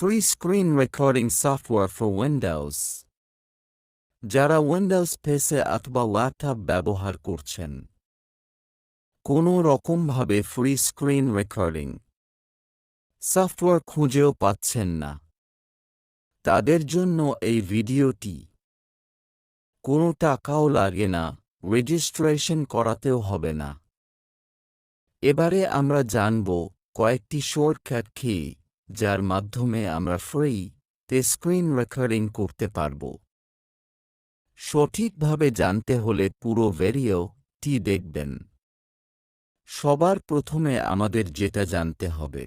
Free screen recording software for Windows. যারা Windows পেসে অথবা laptop ব্যবহার করছেন, কোনো রকমভাবে ফ্রি স্ক্রিন রেকর্ডিং সফটওয়্যার খুঁজেও পাচ্ছেন না, তাদের জন্য এই ভিডিওটি। কোনো টাকাও লাগে না, রেজিস্ট্রেশন করাতেও হবে না। এবারে আমরা জানব কয়েকটি শর্টকাট কি, যার মাধ্যমে আমরা ফ্রিতে স্ক্রিন রেকর্ডিং করতে পারব। সঠিকভাবে জানতে হলে পুরো ভিডিওটি দেখবেন। সবার প্রথমে আমাদের যেটা জানতে হবে,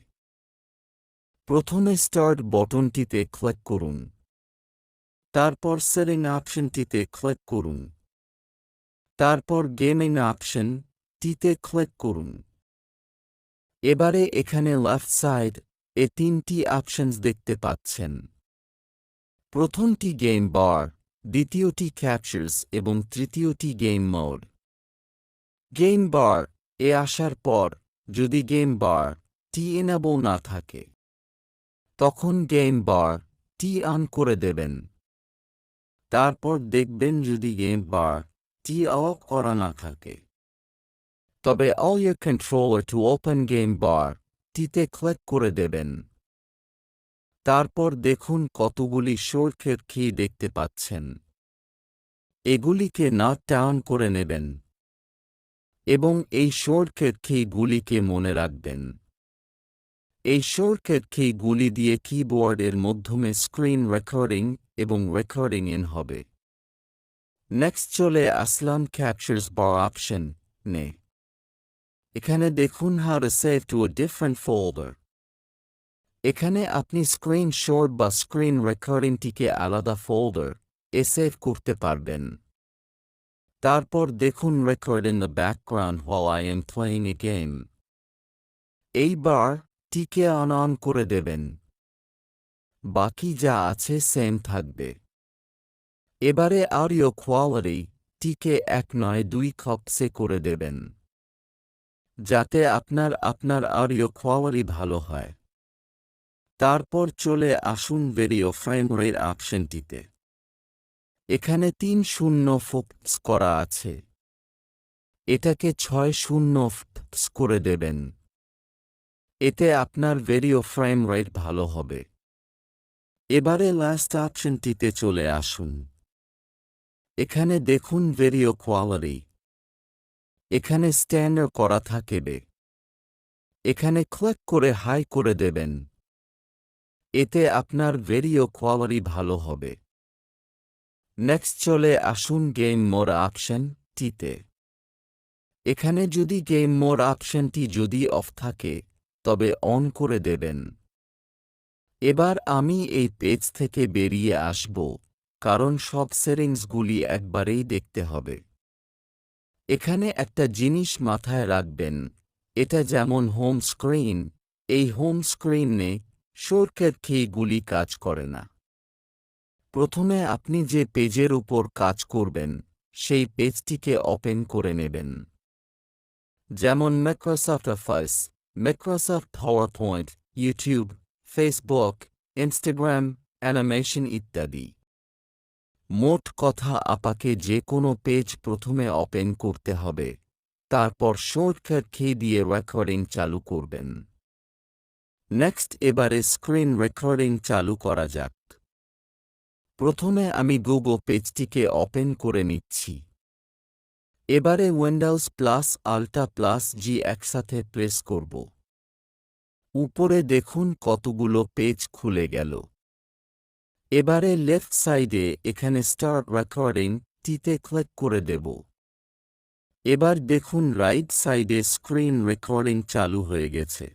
প্রথমে স্টার্ট বটনটিতে ক্লিক করুন, তারপর সেটিং অপশনটিতে ক্লিক করুন, তারপর গেমিং অপশনটিতে ক্লিক করুন। এবারে এখানে লেফট সাইড এ তিনটি অপশনস দেখতে পাচ্ছেন। প্রথমটি গেম বার, দ্বিতীয়টি ক্যাপচার্স এবং তৃতীয়টি গেম মোড। গেম বার এ আসার পর যদি গেম বার টি এনেবল না থাকে, তখন গেম বার টি অন করে দেবেন। তারপর দেখবেন যদি গেম বার টি অফ করা না থাকে, তবে all your controller to open game bar টিতে ক্লিক করে দেবেন। তারপর দেখুন কতগুলি শর্টকাট কি দেখতে পাচ্ছেন। এগুলিকে নোট ডাউন করে নেবেন এবং এই শর্টকাট কিগুলিকে মনে রাখবেন। এই শর্টকাট কিগুলি দিয়ে কিবোর্ডের মাধ্যমে স্ক্রিন রেকর্ডিং এবং রেকর্ডিং ইন হবে। নেক্সট চলে আসলাম ক্যাপচার্স বার অপশন নে। এখানে দেখুন how to save to a different folder. এখানে আপনি স্ক্রিনশট বা স্ক্রিন রেকর্ডিংটিকে আলাদা ফোল্ডার এ সেভ করতে পারবেন। তারপর দেখুন record in the background while I am playing a game। এইবার টিকে অন করে দেবেন, বাকি যা আছে সেম থাকবে। এবারে অডিও কোয়ালিটি টিকে 1 নয় 2 কপসে করে দেবেন, যাতে আপনার অডিও কোয়ালিটি ভালো হয়। তারপর চলে আসুন ভিডিও ফ্রেম রেট অপশনটিতে। এখানে 3-0 ফোকাস করা আছে, এটাকে 6-0 ফোকাস করে দেবেন। এতে আপনার ভিডিও ফ্রেম রেট ভালো হবে। এবারে লাস্ট অপশনটিতে চলে আসুন। এখানে দেখুন ভিডিও কোয়ালিটি, এখানে স্ট্যান্ডার্ড করা থাকবে। এখানে ক্লিক করে হাই করে দেবেন, এতে আপনার ভিডিও কোয়ালিটি ভালো হবে। নেক্সট চলে আসুন গেম মোড অপশনটিতে। এখানে যদি গেম মোড অপশনটি যদি অফ থাকে, তবে অন করে দেবেন। এবার আমি এই পেজ থেকে বেরিয়ে আসব, কারণ সব সেটিংসগুলি একবারেই দেখতে হবে। এখানে একটা জিনিস মাথায় রাখবেন, এটা যেমন হোম স্ক্রিন, এই হোম স্ক্রিনে শর্টকাট কিগুলি কাজ করে না। প্রথমে আপনি যে পেজের উপর কাজ করবেন, সেই পেজটিকে ওপেন করে নেবেন। যেমন Microsoft office, Microsoft PowerPoint, YouTube, Facebook, Instagram, animation ইত্যাদি। মোট কথা আপনাকে যে কোনো পেজ প্রথমে ওপেন করতে হবে, তারপর শর্টকাট কি দিয়ে রেকর্ডিং চালু করবেন। নেক্সট এবারে স্ক্রিন রেকর্ডিং চালু করা যাক। প্রথমে আমি গুগল পেজটিকে ওপেন করে নিচ্ছি। এবারে উইন্ডোজ প্লাস আল্টা প্লাস জি একসাথে প্রেস করব। উপরে দেখুন কতগুলো পেজ খুলে গেল। এবারে লেফট সাইডে এখানে স্টার্ট রেকর্ডিং টিতে ক্লিক করে দেব। এবার দেখুন রাইট সাইডে স্ক্রিন রেকর্ডিং চালু হয়ে গেছে।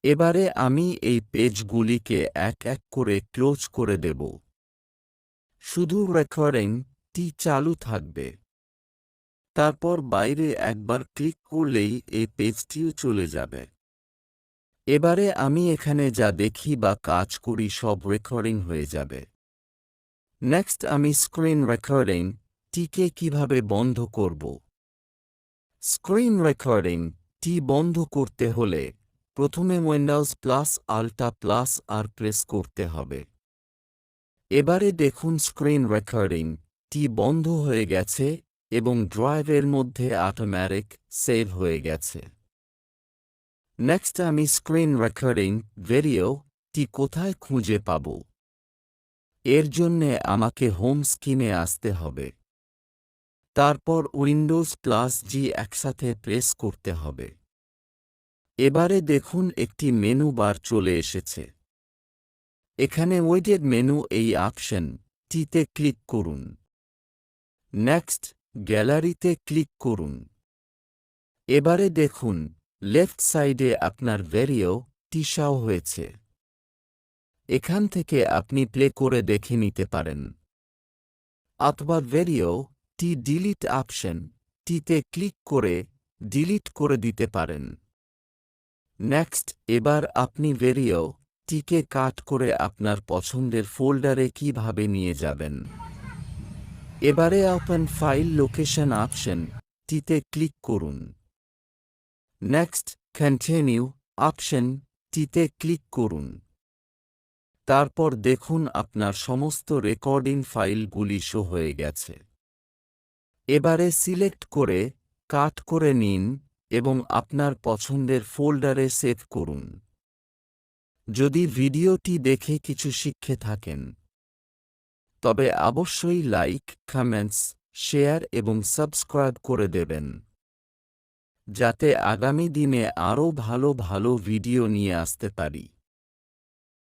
এবারে আমি এই পেজগুলিকে এক এক করে ক্লোজ করে দেব। শুধু রেকর্ডিং টি চালু থাকবে। তারপর বাইরে একবার ক্লিক করলেই এই পেজটিও চলে যাবে। এবারে আমি এখানে যা দেখি বা কাজ করি সব রেকর্ডিং হয়ে যাবে। নেক্সট আমি স্ক্রিন রেকর্ডিং টিকে কিভাবে বন্ধ করব। স্ক্রিন রেকর্ডিং টি বন্ধ করতে হলে প্রথমে উইন্ডোজ প্লাস আল্টা প্লাস আর প্রেস করতে হবে। এবারে দেখুন স্ক্রিন রেকর্ডিং টি বন্ধ হয়ে গেছে এবং ড্রাইভের মধ্যে অটোমেটিক সেভ হয়ে গেছে। নেক্সট আমি স্ক্রিন রেকর্ডিং ভিডিও টি কোথায় খুঁজে পাব? এর জন্যে আমাকে হোম স্ক্রিনে আসতে হবে। তারপর উইন্ডোজ প্লাস জি একসাথে প্রেস করতে হবে। এবারে দেখুন একটি মেনু বার চলে এসেছে। এখানে ওয়েডেড মেনু এই অপশন টিতে ক্লিক করুন। নেক্সট গ্যালারিতে ক্লিক করুন। এবারে দেখুন লেফট সাইডে আপনার ভিডিও টি শো হয়েছে। এখান থেকে আপনি প্লে করে দেখে নিতে পারেন, অথবা ভিডিও টি ডিলিট অপশন টিতে ক্লিক করে ডিলিট করে দিতে পারেন। নেক্সট এবার আপনি ভিডিও টিকে কাট করে আপনার পছন্দের ফোল্ডারে কিভাবে নিয়ে যাবেন। এবারে ওপেন ফাইল লোকেশন অপশন টিতে ক্লিক করুন। নেক্সট কন্টিনিউ অপশন টিতে ক্লিক করুন। তারপর দেখুন আপনার সমস্ত রেকর্ডিং ফাইলগুলি শো হয়ে গেছে। এবারে সিলেক্ট করে কাট করে নিন এবং আপনার পছন্দের ফোল্ডারে সেভ করুন। যদি ভিডিওটি দেখে কিছু শিখে থাকেন তবে অবশ্যই লাইক, কমেন্টস, শেয়ার এবং সাবস্ক্রাইব করে দেবেন, যাতে আগামী দিনে আরও ভালো ভালো ভিডিও নিয়ে আসতে পারি।